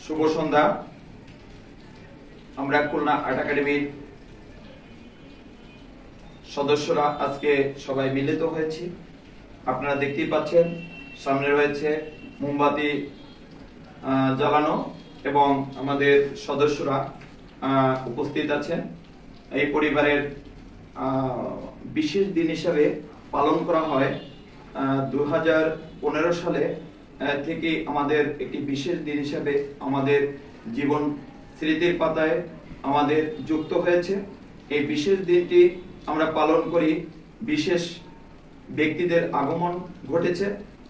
শুভ সন্ধ্যা। আমরা খুলনা আর্ট একাডেমির সদস্যরা আজকে সবাই মিলিত হয়েছি। আপনারা দেখতেই পাচ্ছেন সামনে রয়েছে মোমবাতি জ্বালানো এবং আমাদের সদস্যরা উপস্থিত আছেন। এই পরিবারের বিশেষ দিন হিসাবে পালন করা হয় 2015 সালে থেকে আমাদের একটি বিশেষ দিন হিসাবে আমাদের জীবন স্মৃতির পাতায় আমাদের যুক্ত হয়েছে। এই বিশেষ দিনটি আমরা পালন করি, বিশেষ ব্যক্তিদের আগমন ঘটেছে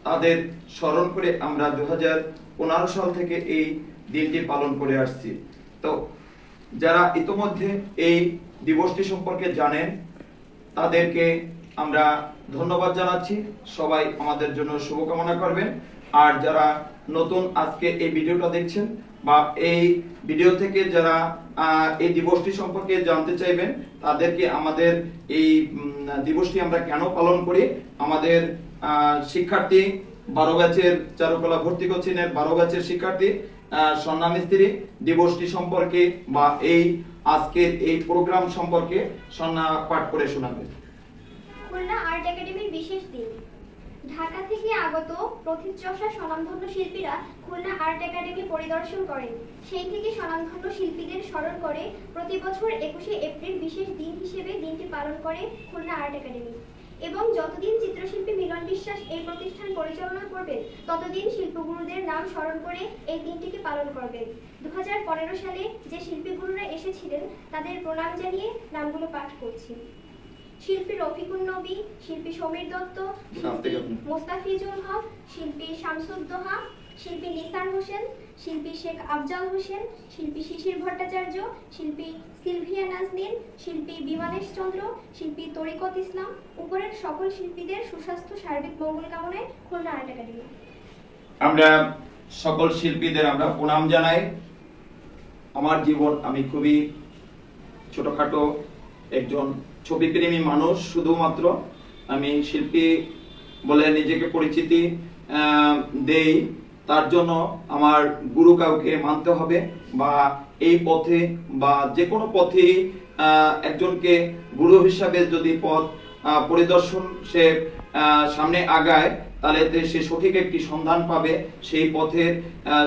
তাদের স্মরণ করে আমরা 2015 সাল থেকে এই দিনটি পালন করে আসছি। তো যারা ইতোমধ্যে এই দিবসটি সম্পর্কে জানেন তাদেরকে আমরা ধন্যবাদ জানাচ্ছি। সবাই আমাদের জন্য শুভকামনা করবেন। আর যারা নতুন আজকে এই ভিডিওটা দেখছেন বা এই ভিডিও থেকে যারা এই দিবসটি সম্পর্কে জানতে চাইবেন তাদেরকে আমাদের এই দিবসটি আমরা কেন পালন করি, আমাদের শিক্ষার্থী 12 ব্যাচের চারুকলা ভর্তি কোচিংয়ের 12 ব্যাচের শিক্ষার্থী সন্না মিস্ত্রি দিবসটি সম্পর্কে বা এই আজকের এই প্রোগ্রাম সম্পর্কে সন্না পাঠ করে শোনাবে। খুলনা আর্ট একাডেমির বিশেষ দিন। ঢাকা থেকে আগত প্রথিতযশা স্বনামধন্য শিল্পীরা খুলনা আর্ট একাডেমি পরিদর্শন করেন। সেই থেকে স্বনামধন্য শিল্পীদের স্মরণ করে প্রতি বছর 21শে এপ্রিল বিশেষ দিন হিসেবে দিনটি পালন করে খুলনা আর্ট একাডেমি। এবং যতদিন চিত্রশিল্পী মিলন বিশ্বাস এই প্রতিষ্ঠান পরিচালনা করবেন ততদিন শিল্পগুরুদের নাম স্মরণ করে এই দিনটিকে পালন করবেন। 2015 সালে যে শিল্পীগুরুরা এসেছিলেন তাদের প্রণাম জানিয়ে নামগুলো পাঠ করছি। শিল্পী রফিকুন নবী, শিল্পী সমীর দত্ত, শিল্পী মোস্তাফিজুল হক, শিল্পী শামসুদ্দোহা, শিল্পী নিসার হোসেন, শিল্পী শেখ আফজাল হোসেন, শিল্পী শিশির ভট্টাচার্য, শিল্পী সিলভিয়া নাজনীন, শিল্পী বিমানেশ চন্দ্র, শিল্পী তরিকত ইসলাম, উপরের সকল শিল্পীদের সুস্বাস্থ্য সার্বিক মঙ্গল কামনায় খুলনা আর্ট একাডেমি। আমরা সকল শিল্পীদের আমরা প্রণাম জানাই। আমার জীবন, আমি খুবই ছোটখাটো একজন ছবিপ্রেমী মানুষ, শুধুমাত্র আমি শিল্পী বলে নিজেকে পরিচিতি দেই। তার জন্য আমার গুরু কাউকে মানতে হবে বা এই পথে বা যে কোনো পথে একজনকে গুরু হিসাবে যদি পথ পরিদর্শন সে সামনে আগায় তাহলে সে সঠিক একটি সন্ধান পাবে, সেই পথের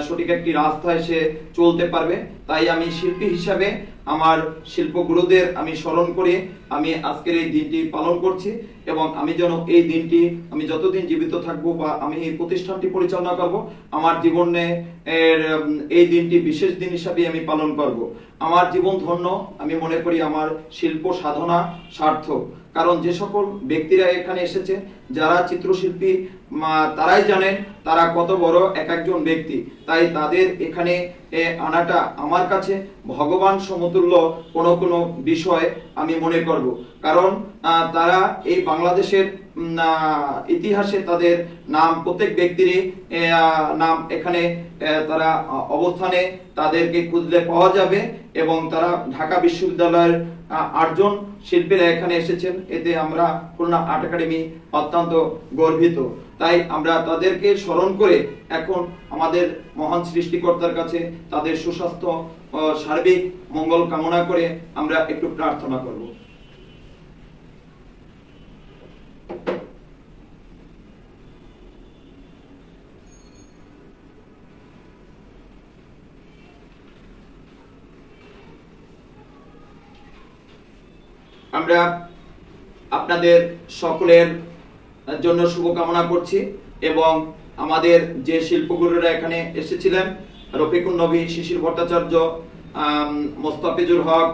সঠিক একটি রাস্তায় সে চলতে পারবে। তাই আমি শিল্পী হিসাবে আমার শিল্পগুরুদের আমি স্মরণ করে আমি আজকের এই দিনটি পালন করছি এবং আমি যেন এই দিনটি আমি যতদিন জীবিত থাকবো বা আমি এই প্রতিষ্ঠানটি পরিচালনা করব আমার জীবনে এই দিনটি বিশেষ দিন হিসাবে আমি পালন করব। আমার জীবন ধন্য আমি মনে করি, আমার শিল্প সাধনা সার্থক। কারণ যে সকল ব্যক্তিরা এখানে এসেছে যারা চিত্রশিল্পী তারাই জানেন তারা কত বড় এক একজন ব্যক্তি। তাই তাদের এখানে আনাটা আমার কাছে ভগবান সমতুল্য কোনো বিষয় আমি মনে করব। কারণ তারা এই বাংলাদেশের ইতিহাসে তাদের নাম, প্রত্যেক ব্যক্তিরই নাম এখানে তারা অবস্থানে তাদেরকে খুঁজলে পাওয়া যাবে এবং তারা ঢাকা বিশ্ববিদ্যালয়ের 8 জন শিল্পীরা এখানে এসেছেন। এতে আমরা খুলনা আর্ট একাডেমি অত্যন্ত গর্বিত। তাই আমরা তাদেরকে স্মরণ করে এখন আমাদের মহান সৃষ্টিকর্তার কাছে তাদের সুস্বাস্থ্য সার্বিক মঙ্গল কামনা করে আমরা একটু প্রার্থনা করব। আমরা আপনাদের সকলের জন্য শুভকামনা করছি এবং আমাদের যে শিল্পগুরুরা এখানে এসেছিলেন রফিকুন নবী, শিশির ভট্টাচার্য, মোস্তাফিজুল হক,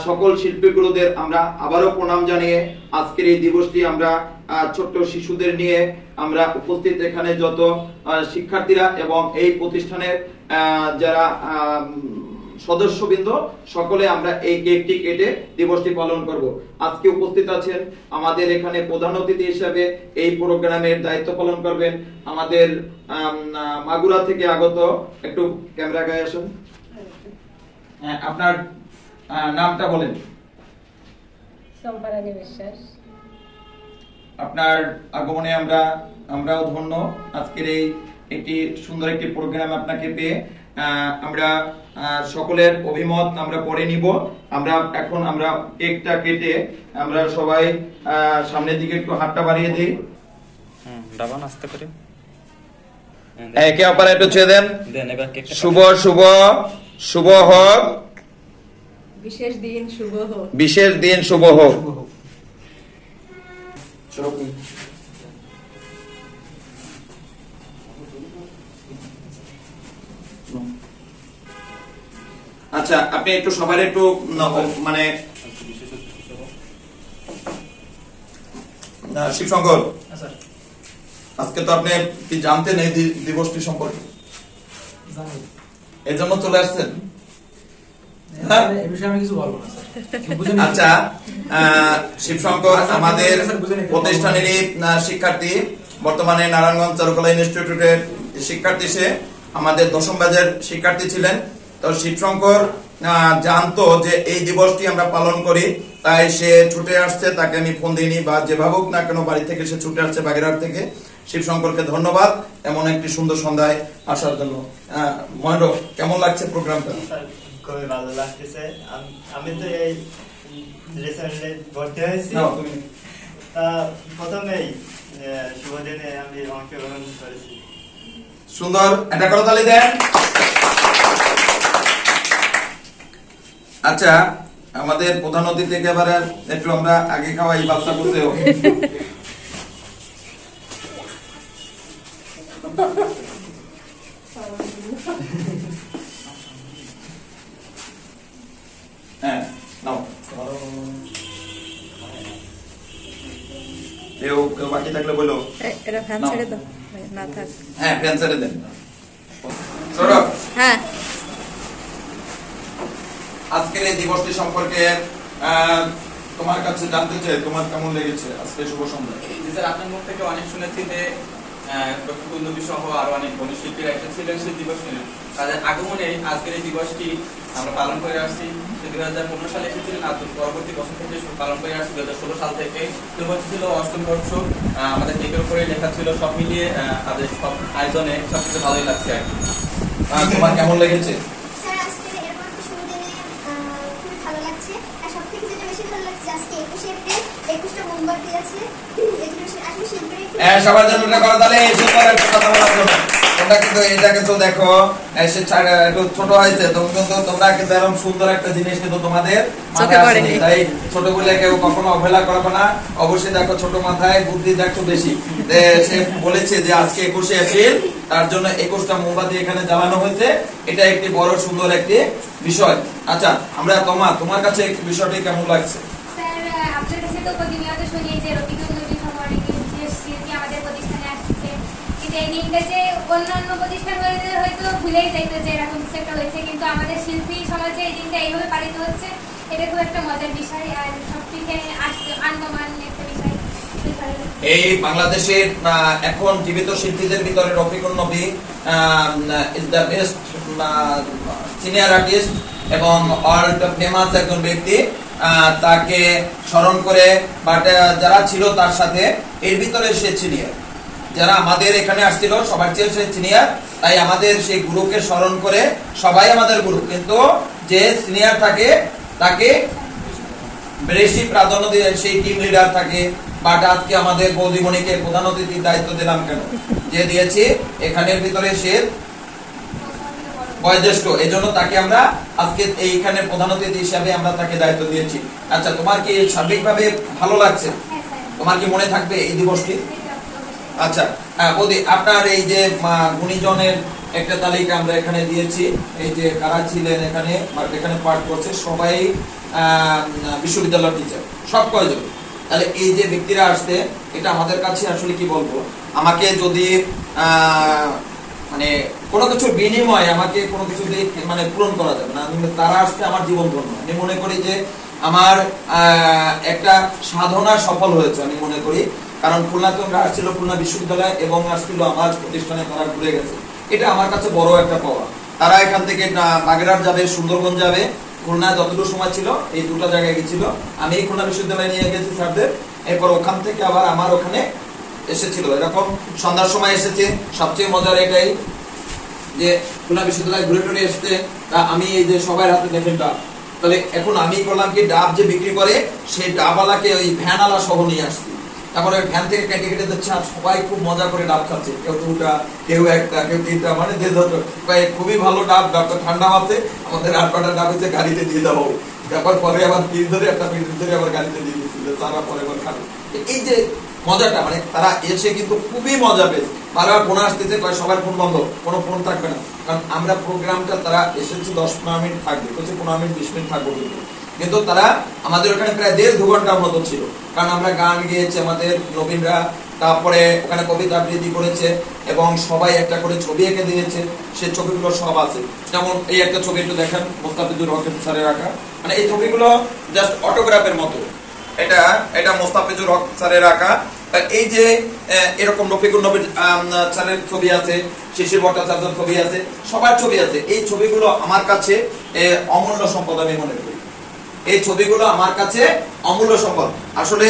সকল শিল্পীগুরুদের আমরা আবারও প্রণাম জানিয়ে আজকের এই দিবসটি আমরা ছোট্ট শিশুদের নিয়ে আমরা উপস্থিত এখানে যত শিক্ষার্থীরা এবং এই প্রতিষ্ঠানের যারা সদস্যবৃন্দ সকলে আমরা এই কেকটি কেটে দিবসটি পালন করব। আজকে উপস্থিত আছেন আমাদের এখানে প্রধান অতিথি হিসেবে এই প্রোগ্রামের দায়িত্ব পালন করবেন আমাদের মাগুরা থেকে আগত, একটু ক্যামেরা গায়ে আসুন, আপনার নামটা বলেন। সম্পারানী বিশ্বাস। আপনার আগমনে আমরাও ধন্য। আজকের এই একটি সুন্দর একটি প্রোগ্রাম আপনাকে পেয়ে আমরা সকলের অভিমত আমরা পরে নিব। আমরা এখন কেকটা কেটে আমরা সবাই সামনের দিকে একটু হাতটা বাড়িয়ে দিই। ডাবান আস্তে করে একে অপরে একটু ছুঁয়ে দেন। শুভ শুভ শুভ হোক, বিশেষ দিন শুভ হোক, বিশেষ দিন শুভ হোক। আচ্ছা, আপনি একটু সবার একটু মানে শিবশঙ্কর, আজকে তো আপনি কি জানতেন এই দিবসটি সম্পর্কে? এর জন্য চলে আসছেন? আচ্ছা, শিবশঙ্কর আমাদের প্রতিষ্ঠানেরই শিক্ষার্থী, বর্তমানে নারায়ণগঞ্জ চারুকলা ইনস্টিটিউটের শিক্ষার্থী। সে আমাদের 10ম ব্যাচের শিক্ষার্থী ছিলেন। তো শিবশঙ্কর জানতো যে এই দিবসটি আমরা পালন করি, তাই সে ছুটে আসছে। তাকে আমি ফোন দিইনি বা যে ভাবুক না কেন, বাড়ি থেকে সে ছুটে আসছে বাগেরহাট থেকে। শিবশঙ্করকে ধন্যবাদ এমন একটি সুন্দর সন্ধ্যায় আসার জন্য। মহেন্দ্র, কেমন লাগছে প্রোগ্রামটা? খুবই ভালো লাগতেছে। আমি তো এই রিসেন্টলি ভর্তি হয়েছি, প্রথমেই শুভ দিনে আমি অংশগ্রহণ করেছি। সুন্দর, একটা করতালি দেন। আচ্ছা, আমাদের প্রধান অতিথি একেবারে একটু আমরা আগে খাওয়াই বাচ্চা করতেও। হ্যাঁ, নাও। কেউ বাকি থাকলে বলো। এটা ফ্যান ছেড়ে দাও, না থাক। হ্যাঁ, ফ্যান ছেড়ে দেন। সৌরভ, হ্যাঁ, আজকের এই দিবসটি সম্পর্কে তোমার কাছে জানতে চাই, তোমার কেমন লেগেছে আজকে শুভ সন্ধ্যা? স্যার, আপনার মুখ থেকে অনেক শুনেছি যে খোলনা সহ আরো অনেক গণিত শিল্পীরা এসেছিলেন সেই দিবস নিয়ে। তাদের আগমনে আজকের এই দিবসটি আমরা পালন করে আসছি। 2015 সালে এসেছিলেন, আর পরবর্তী বছর থেকে পালন করে আসছি 2016 সাল থেকে। তো ছিল 8ম বর্ষ। আমাদের কেকের উপরে লেখা ছিল, সব মিলিয়ে তাদের সব আয়োজনে সবকিছু ভালোই লাগছে আর কি। তোমার কেমন লেগেছে? স্যার, আজকে এরকম একটা শুভ দিনে খুবই ভালো লাগছে। আর সবথেকে যেটা বেশি ভালো লাগছে, আজকে 21শে এপ্রিল, 21টা মোমবাতি আছে। আসলে শিল্পীরা সবার জন্য একটা করে তাহলে এই সুন্দর একটা কথা বলার জন্য। তোমরা কিন্তু এটা কিন্তু দেখো, এসে একটু ছোট হয়েছে, তোমরা কিন্তু এরকম সুন্দর একটা জিনিস কিন্তু তোমাদের মাথায় আসেনি। তাই ছোট বলে কেউ কখনো অবহেলা করবে না। অবশ্যই দেখো, ছোট মাথায় বুদ্ধি দেখো বেশি। সে বলেছে যে আজকে 21শে এপ্রিল, তার জন্য 21টা মোমবাতি এখানে জ্বালানো হয়েছে। এটা একটি বড় সুন্দর একটি বিষয়। আচ্ছা, আমরা তোমার কাছে বিষয়টি কেমন লাগছে? স্যার, আপনার কাছে তো প্রতিনিয়ত শুনি যে রফিকুল নবী সহ অনেক বিশেষ শিল্পী আমাদের প্রতিষ্ঠানে আসছে, কিন্তু এই দিনটা যে অন্যান্য প্রতিষ্ঠান হয়তো ভুলেই যাইতো যে এরকম কিছু একটা হয়েছে, কিন্তু আমাদের শিল্পী সমাজে এই দিনটা এইভাবে পালিত হচ্ছে, এটা খুব একটা মজার বিষয়। আর সব থেকে আনকমন একটা বিষয়। এই বাংলাদেশের এখন জীবিত শিল্পীদের ভিতরে রফিকুল নবী is the best senior artist এবং ওয়ার্ল্ড ফেমাস একজন ব্যক্তি। তাকে স্মরণ করে, বাট যারা ছিল তার সাথে এর ভিতরে সে সিনিয়র, যারা আমাদের এখানে আসছিল সবার চেয়ে সে সিনিয়র। তাই আমাদের সেই গুরুকে স্মরণ করে, সবাই আমাদের গুরু, কিন্তু যে সিনিয়র থাকে তাকে বেশি প্রাধান্য দিয়ে সেই টিম লিডার থাকে। বাট আজকে আমাদের বৌদিমণিকে প্রধান অতিথির দায়িত্ব দিলাম কেন? যে দিয়েছি এখানের ভিতরে সে বয়োজ্যেষ্ঠ, এই জন্য তাকে আমরা আজকে এইখানে প্রধান অতিথি হিসাবে আমরা তাকে দায়িত্ব দিয়েছি। আচ্ছা, তোমার কি সার্বিকভাবে ভালো লাগছে? তোমার কি মনে থাকবে এই দিবসটি? আচ্ছা, বৌদি, আপনার এই যে গুণীজনের একটা তালিকা আমরা এখানে দিয়েছি, এই যে কারা ছিলেন এখানে পাঠ করছে, সবাই বিশ্ববিদ্যালয়ের টিচার, সব কয়জন। তাহলে এই যে ব্যক্তিরা আসছে, এটা আমাদের কাছে আসলে কি বলবো, আমাকে যদি মানে কোনো কিছুর বিনিময়ে আমাকে কোনো কিছু মানে পূরণ করা যাবে না। তারা আসতে আমার জীবন ধন্য। আমি মনে করি যে আমার একটা সাধনা সফল হয়েছে, আমি মনে করি। কারণ খুলনাতে আসছিল, খুলনা বিশ্ববিদ্যালয় এবং আসছিল আমার প্রতিষ্ঠানে, তারা ঘুরে গেছে। এটা আমার কাছে বড় একটা পাওয়া। তারা এখান থেকে বাগেরহাট যাবে, সুন্দরবন যাবে, খুলনা যতটুকু সময় ছিল এই দুটো জায়গায় গেছিল। আমি খুলনা বিশ্ববিদ্যালয়ে নিয়ে গেছি স্যারদের, এরপর ওখান থেকে আবার আমার ওখানে এসেছিল, এরকম সন্ধ্যার সময় এসেছে। সবচেয়ে মজার এটাই যে খুলনা বিশ্ববিদ্যালয় ঘুরে টুরে এসছে, তা আমি এই যে সবার হাতে দেখেন ডাব, তাহলে এখন আমি করলাম কি ডাব যে বিক্রি করে সেই ডাবওয়ালাকে ওই ভ্যানওয়ালা সহ নিয়ে আসছি। তারপরে ভ্যান থেকে কেটে কেটে দিচ্ছে আর সবাই খুব মজা করে ডাব খাচ্ছে, কেউ দুটা, কেউ একটা, কেউ তিনটা, মানে যে ধরো খুবই ভালো ডাব, ডাবটা ঠান্ডা আছে, আমাদের 8-9টা ডাব হচ্ছে গাড়িতে দিয়ে দেওয়া হোক, তারপর পরে আবার পিস ধরে একটা পিস ধরে আবার গাড়িতে দিয়ে দিচ্ছিল, তারা পরে আবার খাবে। এই যে মজাটা, মানে তারা এসে কিন্তু খুবই মজা পেয়েছে। বারবার ফোন আসতেছে, সবার ফোন বন্ধ, কোনো ফোন থাকবে না, কারণ আমরা প্রোগ্রামটা তারা এসেছে 10-15 মিনিট থাকবে, 15 মিনিট 20 মিনিট থাকবো, কিন্তু তারা আমাদের ওখানে প্রায় 1.5-2 ঘন্টার মতো ছিল, কারণ আমরা গান গেয়েছি, আমাদের নবীনরা, তারপরে ওখানে কবিতা আবৃত্তি করেছে এবং সবাই একটা করে ছবি এঁকে দিয়েছে, সেই ছবিগুলো সব আছে। যেমন এই একটা ছবি একটু দেখেন, মোস্তাফিজুর হক স্যারের আঁকা, মানে এই ছবিগুলো জাস্ট অটোগ্রাফের মতো, এটা মোস্তাফিজুর হক স্যারের আঁকা। এই যে এরকম রফিকুল নবীর স্যারের ছবি আছে, শিশির ভট্টাচার্যের ছবি আছে, সবার ছবি আছে। এই ছবিগুলো আমার কাছে অমূল্য সম্পদ আমি মনে করি, এই ছবিগুলো আমার কাছে অমূল্য সম্পদ। আসলে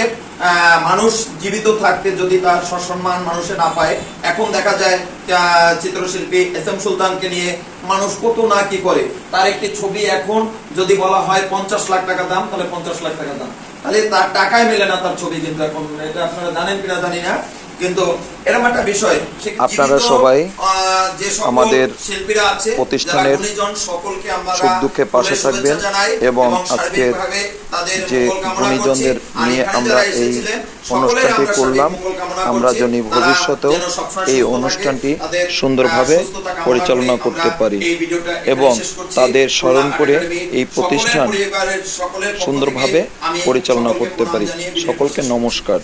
মানুষ জীবিত থাকতে যদি তার সসম্মান মানুষে না পায়, এখন দেখা যায় চিত্রশিল্পী এস এম সুলতানকে নিয়ে মানুষ কত না কি করে, তার একটি ছবি এখন যদি বলা হয় 50 লাখ টাকা দাম, তাহলে 50 লাখ টাকা দাম, তাহলে তার টাকায় মেলে না তার ছবি। কিন্তু এখন এটা আপনারা জানেন কিনা জানি না, কিন্তু এরকম একটা বিষয়, আপনারা সবাই যে আমাদের শিল্পীরা আছে প্রতিষ্ঠানের সকলকে আমরা সুখ দুঃখে পাশে থাকবেন এবং আজকের যে গুণীজনদের নিয়ে আমরা এই অনুষ্ঠানটি করলাম, আমরা যেন ভবিষ্যতেও এই অনুষ্ঠানটি সুন্দরভাবে পরিচালনা করতে পারি এবং তাদের স্মরণ করে এই প্রতিষ্ঠান সুন্দরভাবে পরিচালনা করতে পারি। সকলকে নমস্কার।